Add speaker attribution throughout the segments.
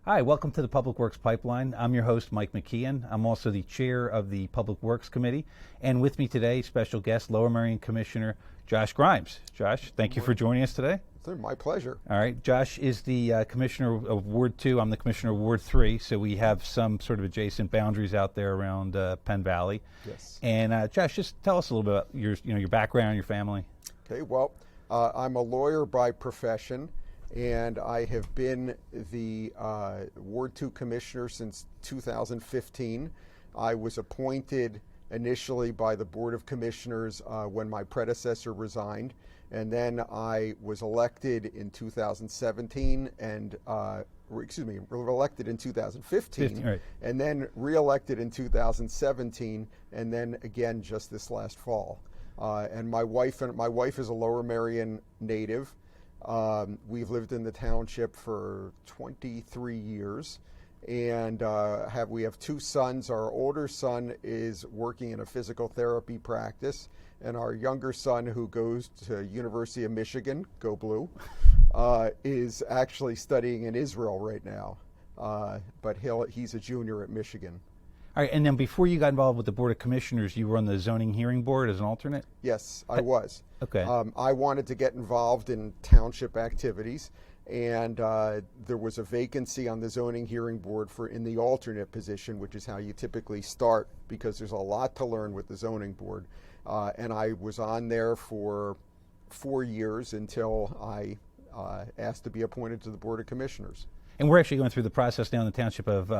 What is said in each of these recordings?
Speaker 1: Hi, welcome to the Public Works Pipeline. I'm your host, Mike McKeon. I'm also the chair of the Public Works Committee. And with me today, special guest, Lower Merion Commissioner Josh Grimes. Josh, thank you for joining us today.
Speaker 2: It's my pleasure.
Speaker 1: All right, Josh is the Commissioner of Ward 2. I'm the Commissioner of Ward 3, so we have some sort of adjacent boundaries out there around Penn Valley.
Speaker 2: Yes.
Speaker 1: And Josh, just tell us a little bit about your background, your family.
Speaker 2: Okay, well, I'm a lawyer by profession, and I have been the Ward 2 Commissioner since 2015. I was appointed initially by the Board of Commissioners when my predecessor resigned, and then I was elected in 2017 and elected in 2015,
Speaker 1: right.
Speaker 2: And then re-elected in 2017, and then again just this last fall. And my wife is a Lower Merion native. We've lived in the township for 23 years, and we have two sons. Our older son is working in a physical therapy practice, and our younger son, who goes to University of Michigan, go Blue, is actually studying in Israel right now. But he's a junior at Michigan.
Speaker 1: All right, and then before you got involved with the Board of Commissioners, you were on the Zoning Hearing Board as an alternate?
Speaker 2: Yes, I was.
Speaker 1: Okay.
Speaker 2: I wanted to get involved in township activities, and there was a vacancy on the Zoning Hearing Board in the alternate position, which is how you typically start, because there's a lot to learn with the Zoning Board. And I was on there for 4 years until I asked to be appointed to the Board of Commissioners.
Speaker 1: And we're actually going through the process now in the township of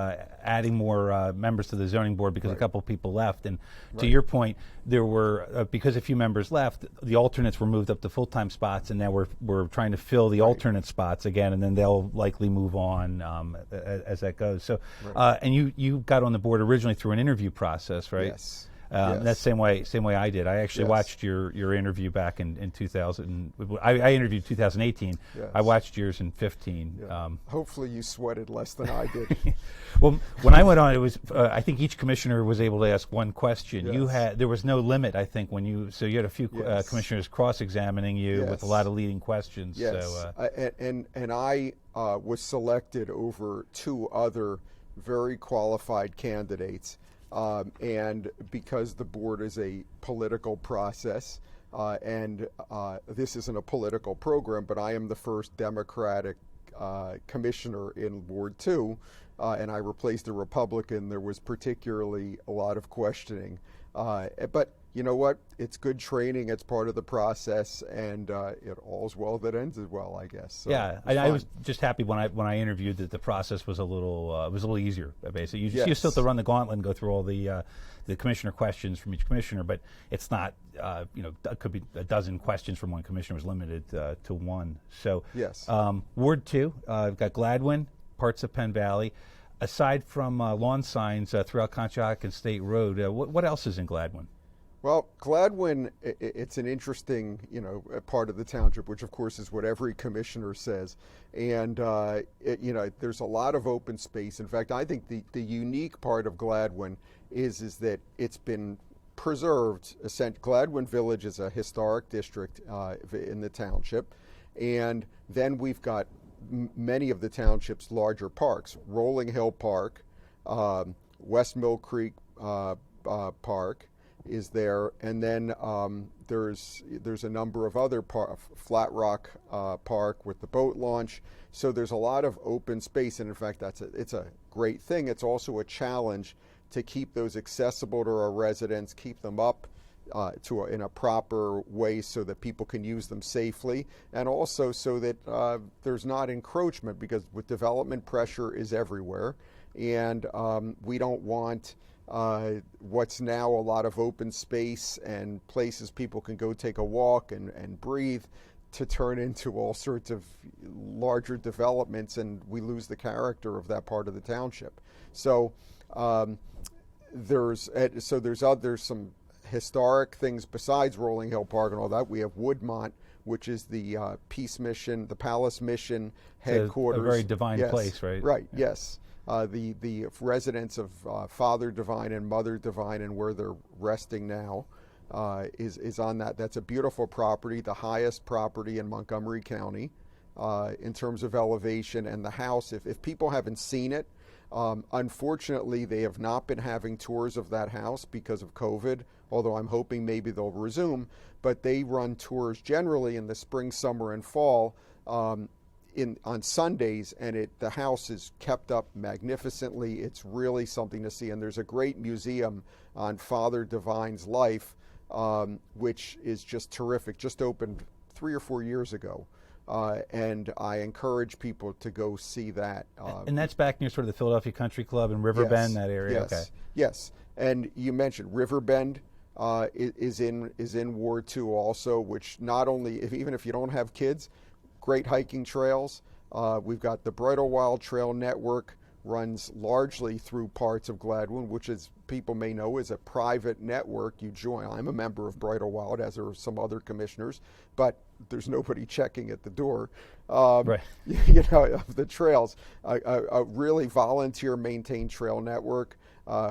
Speaker 1: adding more members to the zoning board because
Speaker 2: Right.
Speaker 1: a couple of people left. And to
Speaker 2: Right.
Speaker 1: your point, there were because a few members left, the alternates were moved up to full-time spots, and now we're trying to fill the alternate spots again, and then they'll likely move on as that goes. So,
Speaker 2: Right.
Speaker 1: and you got on the board originally through an interview process, right?
Speaker 2: Yes.
Speaker 1: That's the same way I did. I actually
Speaker 2: Yes.
Speaker 1: watched your interview back in 2000. I interviewed 2018.
Speaker 2: Yes.
Speaker 1: I watched yours in 15.
Speaker 2: Yeah. Hopefully you sweated less than I did.
Speaker 1: Well, when I went on, it was I think each commissioner was able to ask one question.
Speaker 2: Yes.
Speaker 1: There was no limit, I think, so you had a few
Speaker 2: Yes.
Speaker 1: commissioners cross-examining you
Speaker 2: Yes.
Speaker 1: with a lot of leading questions.
Speaker 2: Yes,
Speaker 1: So,
Speaker 2: and I was selected over two other very qualified candidates. And because the board is a political process, and this isn't a political program, but I am the first Democratic commissioner in Ward 2, and I replaced a Republican. There was particularly a lot of questioning. But you know what? It's good training. It's part of the process, and it all's well that ends as well, I guess. So
Speaker 1: yeah, I was just happy when I interviewed that the process was a little easier. Basically, you still have to run the gauntlet and go through all the commissioner questions from each commissioner, but it's not it could be a dozen questions from one commissioner. Was limited to one. So
Speaker 2: yes,
Speaker 1: Ward 2, we've got Gladwin, parts of Penn Valley. Aside from lawn signs throughout Conshohocken State Road, what else is in Gladwin?
Speaker 2: Well, Gladwin, it's an interesting, part of the township, which of course is what every commissioner says. And, there's a lot of open space. In fact, I think the unique part of Gladwin is that it's been preserved. Gladwin Village is a historic district in the township. And then we've got many of the township's larger parks, Rolling Hill Park, West Mill Creek Park is there, and then there's a number of other Flat Rock Park with the boat launch. So there's a lot of open space, and in fact it's a great thing. It's also a challenge to keep those accessible to our residents, keep them up in a proper way so that people can use them safely, and also so that there's not encroachment, because with development pressure is everywhere, and we don't want what's now a lot of open space and places people can go take a walk and breathe to turn into all sorts of larger developments, and we lose the character of that part of the township. So there's some historic things besides Rolling Hill Park and all that. We have Woodmont, which is the Peace Mission, the Palace Mission headquarters.
Speaker 1: A very divine
Speaker 2: yes,
Speaker 1: place, right?
Speaker 2: Right, yeah. Yes. The residents of Father Divine and Mother Divine, and where they're resting now, is on that. That's a beautiful property, the highest property in Montgomery County. in terms of elevation, and the house. If people haven't seen it, unfortunately, they have not been having tours of that house because of COVID, although I'm hoping maybe they'll resume. But they run tours generally in the spring, summer, and fall on Sundays, and the house is kept up magnificently. It's really something to see. And there's a great museum on Father Divine's life, which is just terrific. Just opened 3 or 4 years ago. And I encourage people to go see that.
Speaker 1: And that's back near sort of the Philadelphia Country Club and Riverbend, that area.
Speaker 2: Yes,
Speaker 1: okay.
Speaker 2: Yes. And you mentioned Riverbend is in Ward 2 also, which not only, even if you don't have kids, great hiking trails. We've got the Bridle Wild Trail Network, runs largely through parts of Gladwin, which, as people may know, is a private network you join. I'm a member of Bridle Wild, as are some other commissioners, but there's nobody checking at the door.
Speaker 1: Right.
Speaker 2: You know, of the trails, a really volunteer-maintained trail network.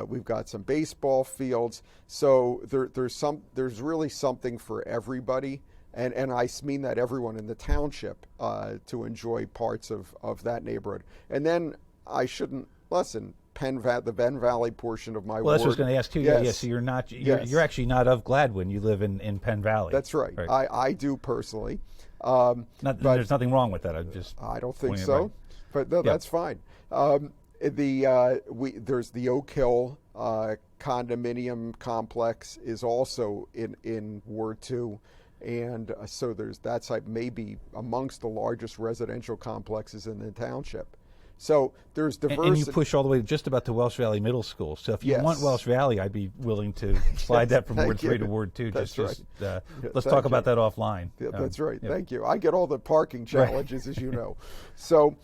Speaker 2: We've got some baseball fields, so there's really something for everybody. And I mean that everyone in the township to enjoy parts of that neighborhood. And then I shouldn't lessen the Penn Valley portion of my ward.
Speaker 1: Well, that's what I was going to ask too.
Speaker 2: Yes.
Speaker 1: Yeah, so you're actually not of Gladwin. You live in Penn Valley.
Speaker 2: That's right. I do personally.
Speaker 1: There's nothing wrong with that.
Speaker 2: I don't think so. But no, that's fine. There's the Oak Hill condominium complex is also in Ward 2. And so that's maybe amongst the largest residential complexes in the township. So there's diversity.
Speaker 1: And you push all the way just about to Welsh Valley Middle School. So if you want Welsh Valley, I'd be willing to slide that from Ward 3 to Ward 2.
Speaker 2: That's right.
Speaker 1: Let's talk about that offline.
Speaker 2: Yeah, that's right. Yeah. Thank you. I get all the parking challenges, as you know. So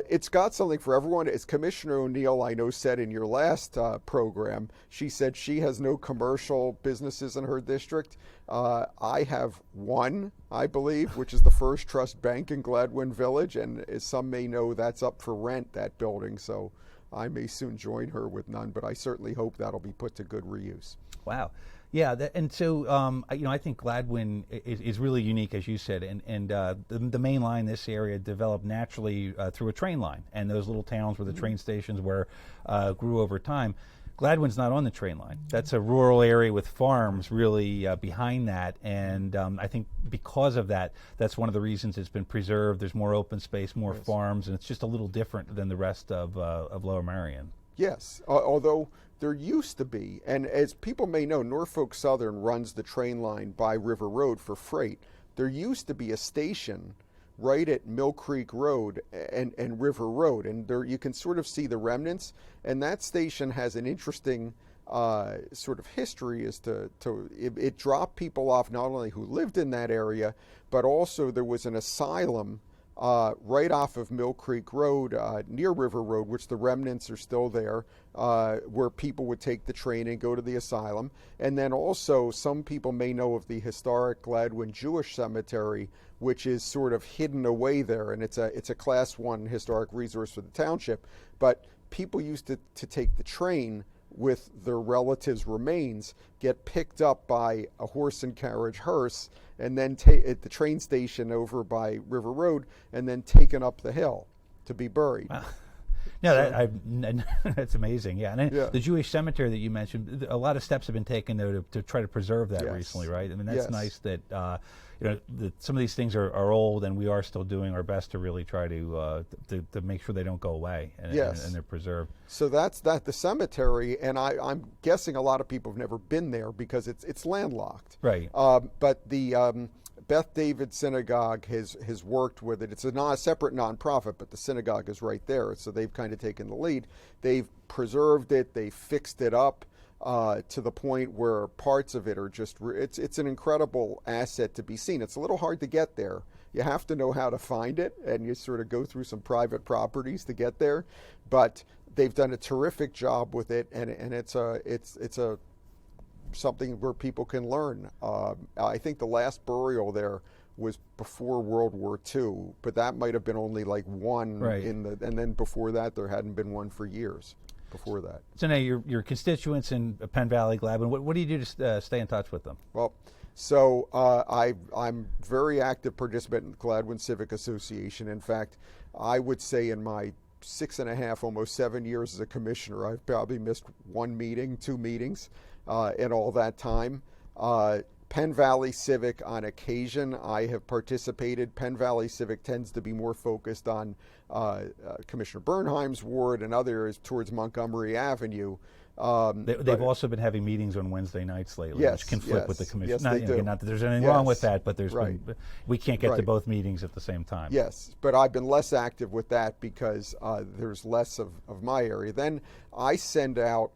Speaker 2: it's got something for everyone. As Commissioner O'Neill, I know, said in your last program, she said she has no commercial businesses in her district. I have one, I believe, which is the First Trust Bank in Gladwin Village, and as some may know, that's up for rent, that building, so I may soon join her with none, but I certainly hope that'll be put to good reuse.
Speaker 1: Wow. Yeah, and so I think Gladwin is really unique, as you said, and the main line in this area developed naturally through a train line, and those little towns where the train stations were grew over time. Gladwin's not on the train line. That's a rural area with farms really behind that, and I think because of that, that's one of the reasons it's been preserved. There's more open space, more farms, and it's just a little different than the rest of Lower Merion.
Speaker 2: Yes, although there used to be, and as people may know, Norfolk Southern runs the train line by River Road for freight. There used to be a station right at Mill Creek Road and River Road, and there you can sort of see the remnants. And that station has an interesting sort of history as to it dropped people off not only who lived in that area, but also there was an asylum right off of Mill Creek Road near River Road, which the remnants are still there, where people would take the train and go to the asylum. And then also some people may know of the historic Gladwin Jewish Cemetery, which is sort of hidden away there, and it's a Class 1 historic resource for the township. But people used to take the train with their relatives' remains, get picked up by a horse and carriage hearse, and then at the train station over by River Road, and then taken up the hill to be buried.
Speaker 1: Wow. No, that's amazing. Yeah, and the Jewish cemetery that you mentioned, a lot of steps have been taken though to try to preserve that recently, right? I mean, that's nice that that some of these things are old, and we are still doing our best to really try to make sure they don't go away and they're preserved.
Speaker 2: So that's the cemetery, and I'm guessing a lot of people have never been there because it's landlocked.
Speaker 1: Right.
Speaker 2: But the Beth David Synagogue has worked with it. It's a separate nonprofit, but the synagogue is right there, so they've kind of taken the lead. They've preserved it. They fixed it up to the point where parts of it are just. It's an incredible asset to be seen. It's a little hard to get there. You have to know how to find it, and you sort of go through some private properties to get there. But they've done a terrific job with it, and it's a something where people can learn. I think the last burial there was before World War II, but that might have been only like one and then before that there hadn't been one for years before that.
Speaker 1: So now your constituents in Penn Valley, Gladwin, what do you do to stay in touch with them?
Speaker 2: Well, So I'm very active participant in the Gladwin Civic Association. In fact, I would say in my 6.5, almost 7 years as a commissioner, I've probably missed 1 meeting, 2 meetings in all that time. Penn Valley Civic, on occasion, I have participated. Penn Valley Civic tends to be more focused on Commissioner Bernheim's ward and other areas towards Montgomery Avenue.
Speaker 1: They've also been having meetings on Wednesday nights lately,
Speaker 2: Yes,
Speaker 1: which conflict
Speaker 2: yes,
Speaker 1: with the commission.
Speaker 2: yes,
Speaker 1: not,
Speaker 2: they do.
Speaker 1: not that there's anything
Speaker 2: Yes.
Speaker 1: wrong with that, but there's
Speaker 2: Right.
Speaker 1: we can't get to
Speaker 2: Right.
Speaker 1: both meetings at the same time.
Speaker 2: Yes, but I've been less active with that because there's less of my area. Then I send out,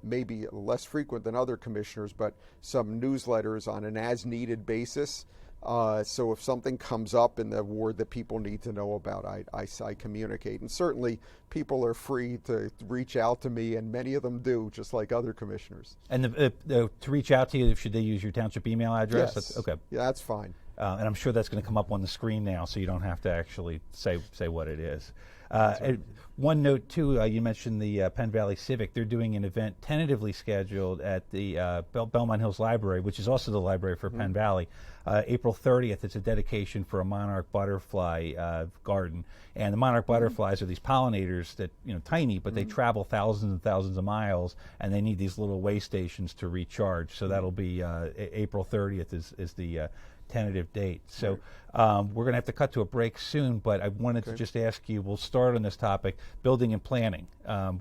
Speaker 2: maybe less frequent than other commissioners, but some newsletters on an as-needed basis. So if something comes up in the ward that people need to know about, I communicate. And certainly people are free to reach out to me, and many of them do, just like other commissioners.
Speaker 1: And to reach out to you, should they use your township email address?
Speaker 2: Yes.
Speaker 1: Okay.
Speaker 2: Yeah, that's fine.
Speaker 1: And I'm sure that's going to come up on the screen now, so you don't have to actually say what it is.
Speaker 2: Right.
Speaker 1: One note, too, you mentioned the Penn Valley Civic. They're doing an event tentatively scheduled at the Belmont Hills Library, which is also the library for Penn Valley. April 30th, it's a dedication for a monarch butterfly garden. And the monarch butterflies are these pollinators that, tiny, but they travel thousands and thousands of miles, and they need these little way stations to recharge. So that'll be April 30th is the tentative date. So we're going to have to cut to a break soon, but I wanted to just ask you, we'll start on this topic, building and planning.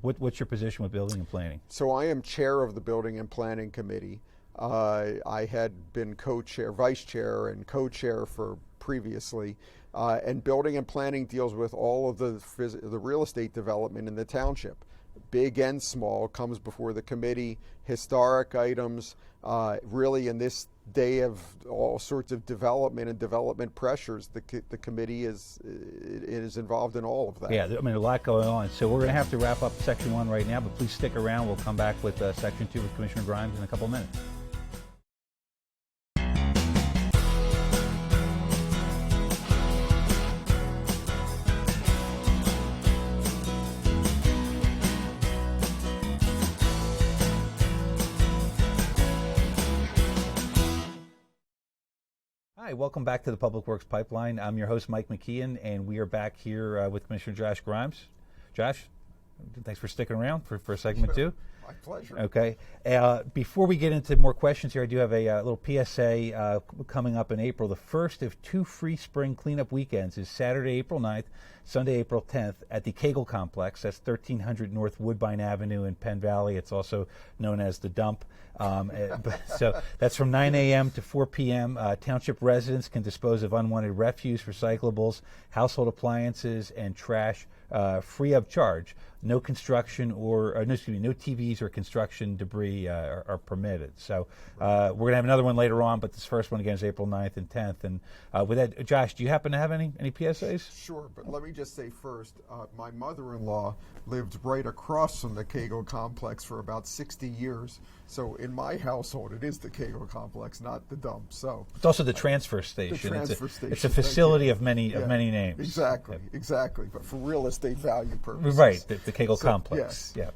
Speaker 1: What's your position with building and planning?
Speaker 2: So I am chair of the Building and Planning Committee. I had been co-chair, vice chair, and co-chair for previously. And building and planning deals with all of the real estate development in the township. Big and small comes before the committee. Historic items, really in this day of all sorts of development and development pressures, the committee is involved in all of that.
Speaker 1: Yeah, I mean, a lot going on. So we're going to have to wrap up Section 1 right now, but please stick around. We'll come back with Section 2 with Commissioner Grimes in a couple minutes. Hi, welcome back to the Public Works Pipeline. I'm your host, Mike McKeon, and we are back here with Commissioner Josh Grimes. Josh, thanks for sticking around for segment 2.
Speaker 2: My pleasure.
Speaker 1: Okay. Before we get into more questions here, I do have a little PSA coming up in April. The first of 2 free spring cleanup weekends is Saturday, April 9th, Sunday, April 10th at the Kegel Complex. That's 1300 North Woodbine Avenue in Penn Valley. It's also known as the Dump. So that's from 9 a.m. to 4 p.m. Township residents can dispose of unwanted refuse, recyclables, household appliances, and trash free of charge. No construction no TVs or construction debris are permitted. So we're going to have another one later on, but this first one again is April 9th and 10th. And with that, Josh, do you happen to have any PSAs?
Speaker 2: Sure, but let me just say first, my mother-in-law lived right across from the Kegel Complex for about 60 years. So in my household, it is the Kegel Complex, not the Dump. So
Speaker 1: it's also the transfer station.
Speaker 2: The transfer station.
Speaker 1: It's a facility of many names.
Speaker 2: Exactly, exactly. But for real estate value purposes.
Speaker 1: Right, the Kegel Complex.
Speaker 2: Yes.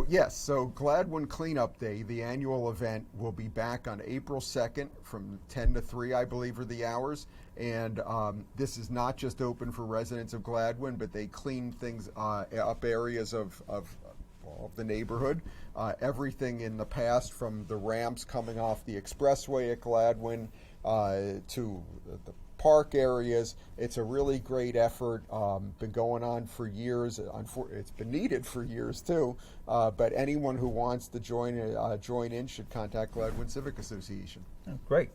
Speaker 1: Yeah.
Speaker 2: So Gladwin Cleanup Day, the annual event, will be back on April 2nd from 10 to 3, I believe, are the hours. And this is not just open for residents of Gladwin, but they clean things up areas of the neighborhood. Everything in the past, from the ramps coming off the expressway at Gladwin to the park areas. It's a really great effort. Been going on for years. It's been needed for years too. But anyone who wants to join in should contact Gladwin Civic Association.
Speaker 1: Oh, great.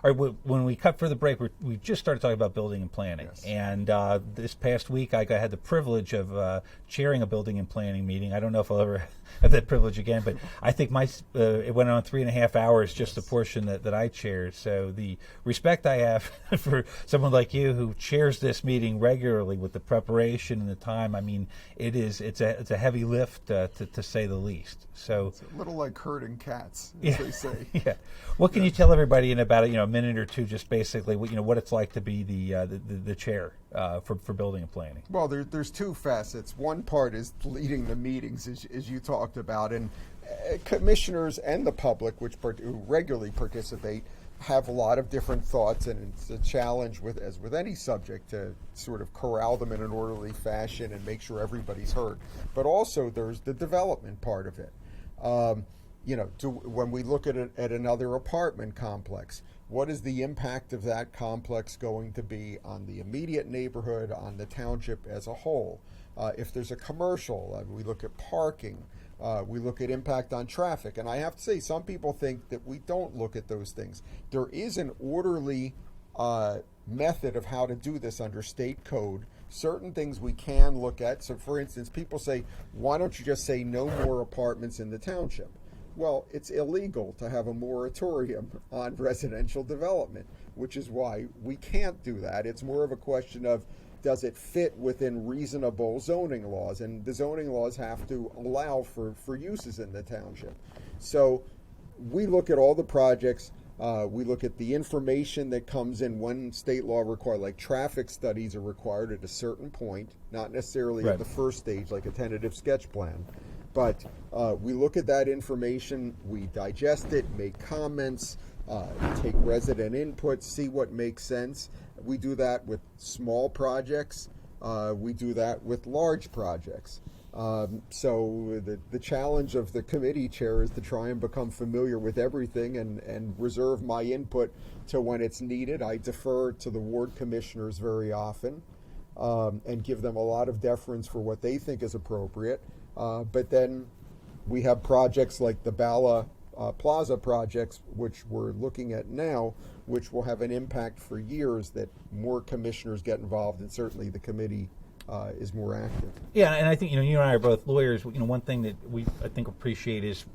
Speaker 1: All right, when we cut for the break, we just started talking about building and planning.
Speaker 2: Yes.
Speaker 1: And this past week, I had the privilege of chairing a building and planning meeting. I don't know if I'll ever have that privilege again, but I think it went on 3.5 hours, just the portion that I chaired. So the respect I have for someone like you who chairs this meeting regularly with the preparation and the time, I mean, it's a heavy lift to say the least. So
Speaker 2: it's a little like herding cats, as they say.
Speaker 1: Yeah. What can you tell everybody in about a minute or two, just basically what it's like to be the chair for building and planning?
Speaker 2: Well, there's 2 facets. One part is leading the meetings, as you talked about, and commissioners and the public, who regularly participate, have a lot of different thoughts, and it's a challenge as with any subject to sort of corral them in an orderly fashion and make sure everybody's heard. But also there's the development part of it. When we look at another apartment complex, what is the impact of that complex going to be on the immediate neighborhood, on the township as a whole? If there's a commercial, we look at parking, we look at impact on traffic. And I have to say, some people think that we don't look at those things. There is an orderly method of how to do this under state code. Certain things we can look at. So, for instance, people say, why don't you just say no more apartments in the township? Well, it's illegal to have a moratorium on residential development, which is why we can't do that. It's more of a question of, does it fit within reasonable zoning laws? And the zoning laws have to allow for uses in the township. So we look at all the projects. We look at the information that comes in when state law requires, like traffic studies are required at a certain point, not necessarily at the first stage, like a tentative sketch plan. But we look at that information, we digest it, make comments, take resident input, see what makes sense. We do that with small projects. We do that with large projects. So the challenge of the committee chair is to try and become familiar with everything and reserve my input to when it's needed. I defer to the ward commissioners very often and give them a lot of deference for what they think is appropriate. But then we have projects like the Bala Plaza projects, which we're looking at now, which will have an impact for years, that more commissioners get involved, and certainly the committee is more active.
Speaker 1: Yeah, and I think you and I are both lawyers. One thing that we I think appreciate is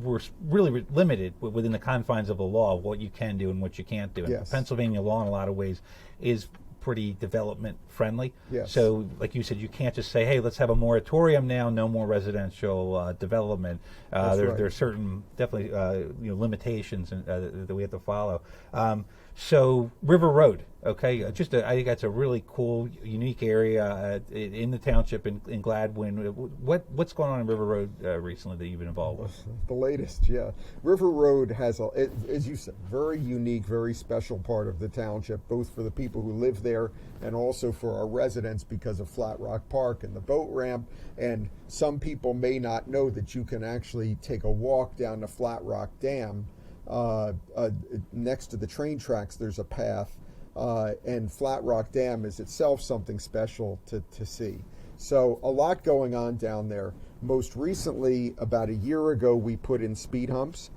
Speaker 1: we're really limited within the confines of the law of what you can do and what you can't do. And
Speaker 2: Yes.
Speaker 1: Pennsylvania law, in a lot of ways, is pretty development friendly.
Speaker 2: Yes.
Speaker 1: So, like you said, you can't just say, "Hey, let's have a moratorium now. No more residential development." There are certain definitely limitations that we have to follow. So River Road, okay, I think that's a really cool, unique area in the township in Gladwin. What's going on in River Road recently that you've been involved with?
Speaker 2: The latest, yeah. River Road has, as you said, very unique, very special part of the township, both for the people who live there and also for our residents because of Flat Rock Park and the boat ramp. And some people may not know that you can actually take a walk down the Flat Rock Dam. Next to the train tracks, there's a path, and Flat Rock Dam is itself something special to see. So a lot going on down there. Most recently, about a year ago, we put in speed humps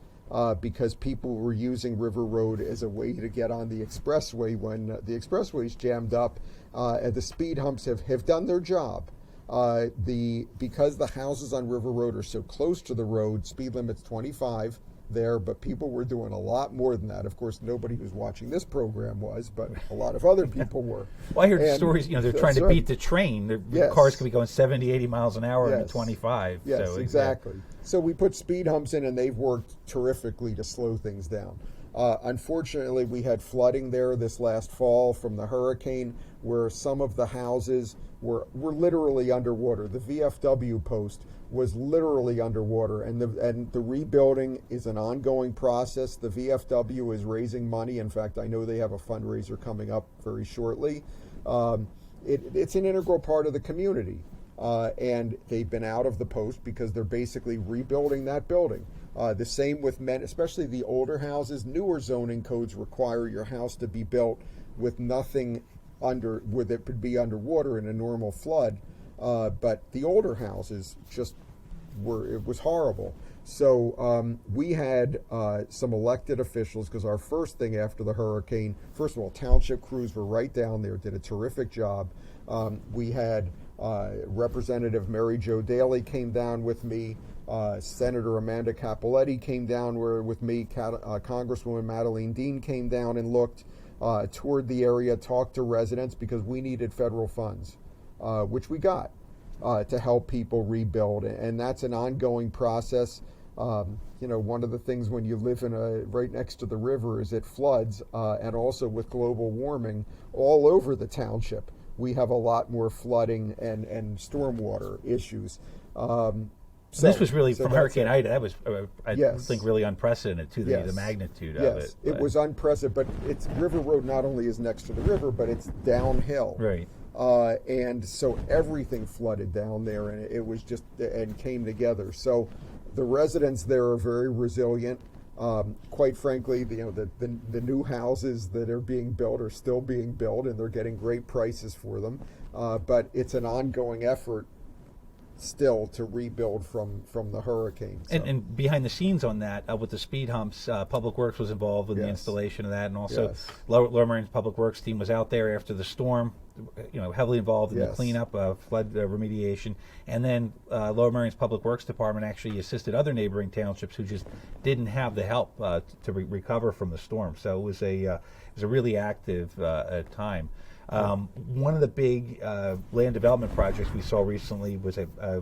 Speaker 2: because people were using River Road as a way to get on the expressway when the expressway's jammed up, and the speed humps have done their job. Because the houses on River Road are so close to the road, speed limit's 25 there, but people were doing a lot more than that. Of course, nobody who's watching this program was, but a lot of other people were.
Speaker 1: Well, I heard stories, they're trying to beat the train. The cars could be going 70, 80 miles an hour into 25.
Speaker 2: Yes,
Speaker 1: so,
Speaker 2: exactly. So we put speed humps in, and they've worked terrifically to slow things down. Unfortunately, we had flooding there this last fall from the hurricane, where some of the houses were literally underwater. The VFW post was literally underwater, and the rebuilding is an ongoing process. The VFW is raising money. In fact, I know they have a fundraiser coming up very shortly. It's an integral part of the community, and they've been out of the post because they're basically rebuilding that building. The same with especially the older houses. Newer zoning codes require your house to be built with nothing where it could be underwater in a normal flood. But the older houses it was horrible. So we had some elected officials, because our first thing after the hurricane, first of all, township crews were right down there, did a terrific job. We had Representative Mary Jo Daley came down with me. Senator Amanda Capoletti came down with me. Congresswoman Madeline Dean came down and looked, toured the area, talked to residents, because we needed federal funds, which we got. To help people rebuild, and that's an ongoing process. One of the things when you live right next to the river is it floods, and also with global warming all over the township, we have a lot more flooding and stormwater issues. So,
Speaker 1: this was really from Hurricane Ida. That was, I think, really unprecedented too. The magnitude of it.
Speaker 2: It was unprecedented. But it's River Road not only is next to the river, but it's downhill.
Speaker 1: Right.
Speaker 2: And so everything flooded down there, and it was just and came together. So the residents there are very resilient. Quite frankly, the new houses that are being built are still being built, and they're getting great prices for them. But it's an ongoing effort still to rebuild from the hurricane. So.
Speaker 1: And behind the scenes on that, with the speed humps, Public Works was involved with the installation of that, and also Lower Marines Public Works team was out there after the storm, heavily involved in the cleanup, flood remediation, and then Lower Marines Public Works Department actually assisted other neighboring townships who just didn't have the help to recover from the storm. So it was a really active time. One of the big land development projects we saw recently was a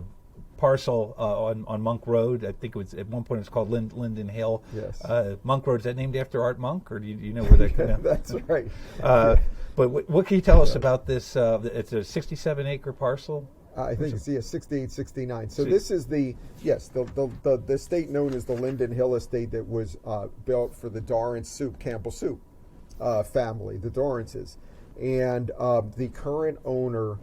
Speaker 1: parcel on Monk Road. I think it was at one point it was called Lyndon Hale.
Speaker 2: Yes.
Speaker 1: Monk Road, is that named after Art Monk, or do you know where that came out?
Speaker 2: That's right.
Speaker 1: But what can you tell us about this? It's a 67-acre parcel.
Speaker 2: I think it's 68, 69. So this is the estate known as the Lyndon Hill estate that was built for the Dorrance Campbell Soup family, the Dorrances. And the current owner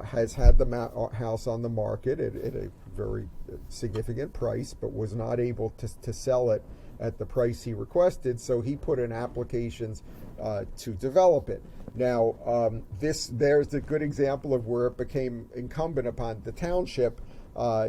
Speaker 2: has had the house on the market at a very significant price, but was not able to sell it at the price he requested. So he put in applications to develop it. Now, there's a good example of where it became incumbent upon the township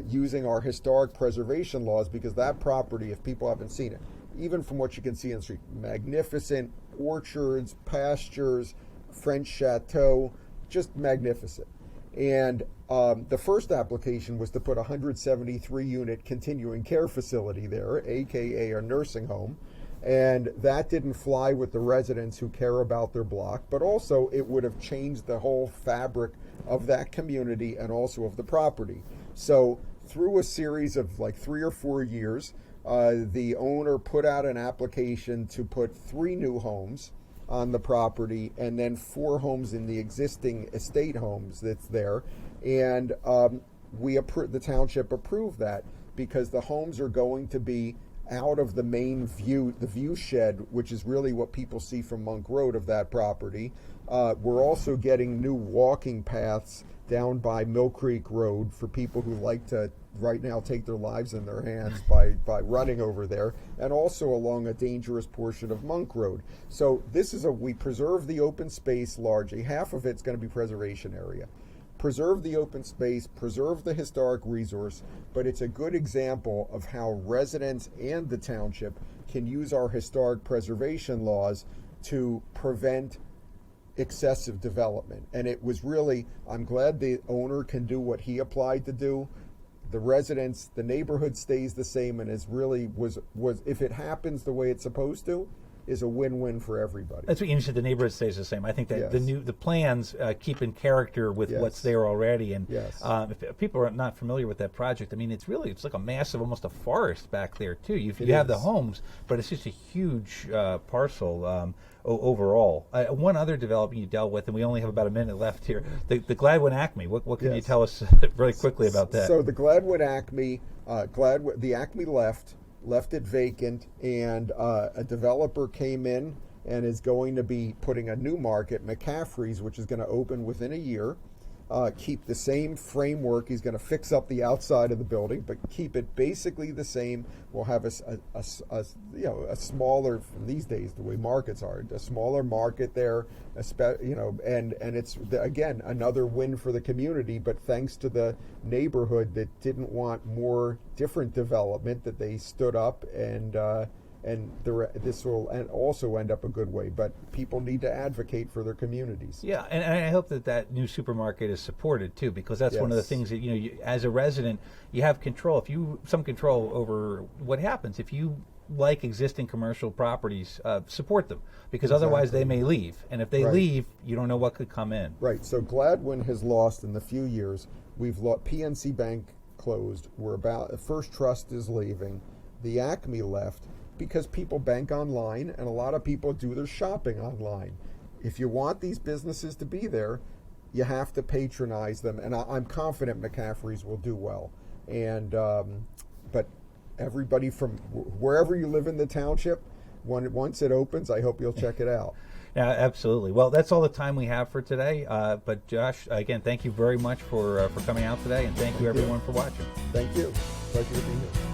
Speaker 2: using our historic preservation laws, because that property, if people haven't seen it, even from what you can see on the street, magnificent orchards, pastures, French chateau, just magnificent. And the first application was to put a 173-unit continuing care facility there, aka a nursing home. And that didn't fly with the residents who care about their block, but also it would have changed the whole fabric of that community and also of the property. So through a series of like 3 or 4 years, the owner put out an application to put 3 new homes on the property, and then 4 homes in the existing estate homes that's there. And the township approved that, because the homes are going to be out of the main view, the view shed, which is really what people see from Monk Road of that property. We're also getting new walking paths down by Mill Creek Road for people who like to right now take their lives in their hands by running over there, and also along a dangerous portion of Monk Road. So we preserve the open space largely. Half of it's going to be preservation area. Preserve the open space, preserve the historic resource, but it's a good example of how residents and the township can use our historic preservation laws to prevent excessive development. And it was really, I'm glad the owner can do what he applied to do. The residents, the neighborhood stays the same, and was if it happens the way it's supposed to, is a win-win for everybody.
Speaker 1: That's what you said. The neighborhood stays the same. I think that the plans keep in character with what's there already. And if people are not familiar with that project, I mean, it's like a massive, almost a forest back there too. You have the homes, but it's just a huge parcel overall. One other development you dealt with, and we only have about a minute left here, the Gladwin Acme. What can you tell us really quickly about that?
Speaker 2: So the Gladwin Acme, the Acme left it vacant, and a developer came in and is going to be putting a new market, McCaffrey's, which is going to open within a year. Keep the same framework. He's going to fix up the outside of the building, but keep it basically the same. We'll have a smaller, these days the way markets are, a smaller market there, and it's again another win for the community. But thanks to the neighborhood that didn't want more different development, that they stood up, and this will also end up a good way. But people need to advocate for their communities.
Speaker 1: Yeah, and I hope that new supermarket is supported too, because that's one of the things that you, as a resident, you have control. Some control over what happens if you like existing commercial properties. Support them, because otherwise they may leave, and if they leave, you don't know what could come in.
Speaker 2: Right. So Gladwin has lost in the few years. We've lost. PNC Bank closed. First Trust is leaving. The Acme left, because people bank online, and a lot of people do their shopping online. If you want these businesses to be there, you have to patronize them, and I'm confident McCaffrey's will do well. And but everybody from wherever you live in the township, once it opens, I hope you'll check it out.
Speaker 1: Yeah, absolutely. Well, that's all the time we have for today. But Josh, again, thank you very much for coming out today, and thank you everyone for watching.
Speaker 2: Thank you. Pleasure to be here.